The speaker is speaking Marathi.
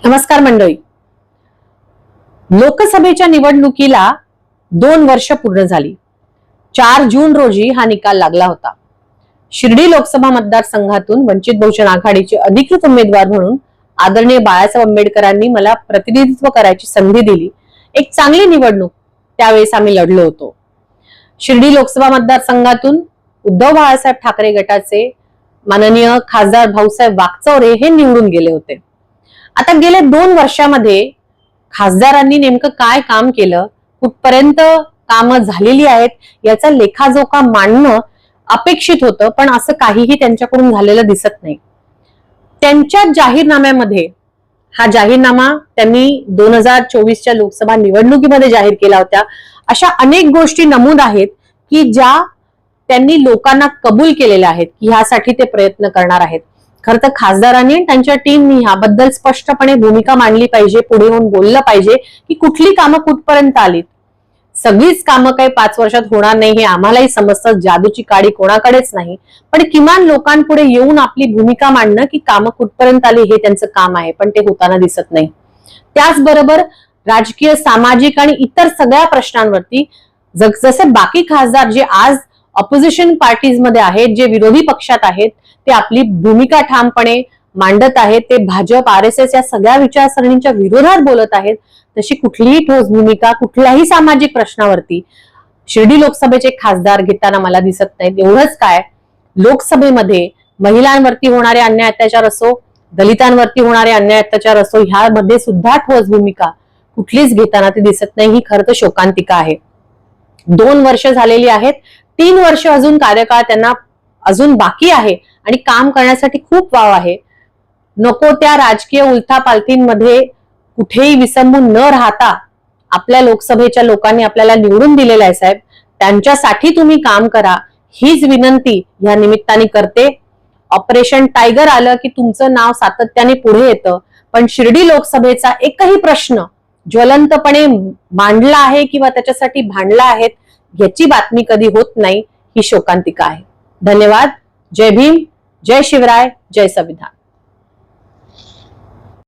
नमस्कार मंडळी. लोकसभेच्या निवडणुकीला 2 वर्ष पूर्ण झाली. 4 जून रोजी हा निकाल लागला होता. शिर्डी लोकसभा मतदारसंघातून वंचित बहुजन आघाडीचे अधिकृत उमेदवार म्हणून आदरणीय बाळासाहेब आंबेडकरांनी मला प्रतिनिधित्व करायची संधी दिली. एक चांगली निवडणूक त्यावेळेस आम्ही लढलो होतो. शिर्डी लोकसभा मतदारसंघातून उद्धव बाळासाहेब ठाकरे गटाचे माननीय खासदार भाऊसाहेब वाकचौरे हे निवडून गेले होते. आता गेल्या 2 वर्षामध्ये खासदारांनी नेमकं काय काम केलं, कुठपर्यंत कामं झालेली आहेत याचा लेखाजोखा मांडणं अपेक्षित होतं, पण असं काहीही त्यांच्याकडून झालेलं दिसत नाही. त्यांच्या जाहीरनाम्यामध्ये, हा जाहीरनामा त्यांनी 2024च्या लोकसभा निवडणुकीमध्ये जाहीर केला होता, अशा अनेक गोष्टी नमूद आहेत की ज्या त्यांनी लोकांना कबूल केलेल्या आहेत की ह्यासाठी ते प्रयत्न करणार आहेत. खरं तर खासदारांनी त्यांच्या टीमनी ह्याबद्दल स्पष्टपणे भूमिका मांडली पाहिजे, पुढे येऊन बोललं पाहिजे की कुठली कामं कुठपर्यंत आलीत. सगळीच कामं काही 5 वर्षात होणार नाही हे आम्हालाही समजतं, जादूची काडी कोणाकडेच नाही, पण किमान लोकांपुढे येऊन आपली भूमिका मांडणं की कामं कुठपर्यंत आली हे त्यांचं काम आहे, पण ते होताना दिसत नाही. त्याचबरोबर राजकीय, सामाजिक आणि इतर सगळ्या प्रश्नांवरती जसे बाकी खासदार जे आज ऑपोजिशन पार्टीज मध्ये आहेत, जे विरोधी पक्षात आहेत, ते आपली भूमिका ठामपणे मांडत आहेत. ते भाजप, RSS या सगळ्या विचारसरणींच्या विरोधात बोलत आहेत. तशी कुठलीही ठोस भूमिका कुठल्याही सामाजिक प्रश्नावरती शिर्डी लोकसभेचे खासदार घेताना मला दिसत नाहीत. एवढंच काय, लोकसभेमध्ये महिलांवरती होणारे अन्याय अत्याचार असो, दलितांवरती होणारे अन्याय अत्याचार असो, ह्यामध्ये सुद्धा ठोस भूमिका कुठलीच घेताना ते दिसत नाही. ही खरं तर शोकांतिका आहे. 2 वर्ष झालेली आहेत, 3 वर्ष अजून कार्यकाळ त्यांना अजून बाकी आहे आणि काम करण्यासाठी खूप वाव आहे. नको त्या राजकीय उलथापालथींमध्ये कुठेही विसंबून न राहता आपल्या लोकसभेच्या लोकांनी आपल्याला निवडून दिलेलं आहे साहेब, त्यांच्यासाठी तुम्ही काम करा, हीच विनंती या निमित्ताने करते. ऑपरेशन टायगर आलं की तुमचं नाव सातत्याने पुढे येतं, पण शिर्डी लोकसभेचा एकही प्रश्न ज्वलंतपणे मांडला आहे किंवा त्याच्यासाठी भांडला आहेत याची बातमी कधी होत नाही. ही शोकांतिका आहे. धन्यवाद. जय भीम, जय शिवराय, जय संविधान.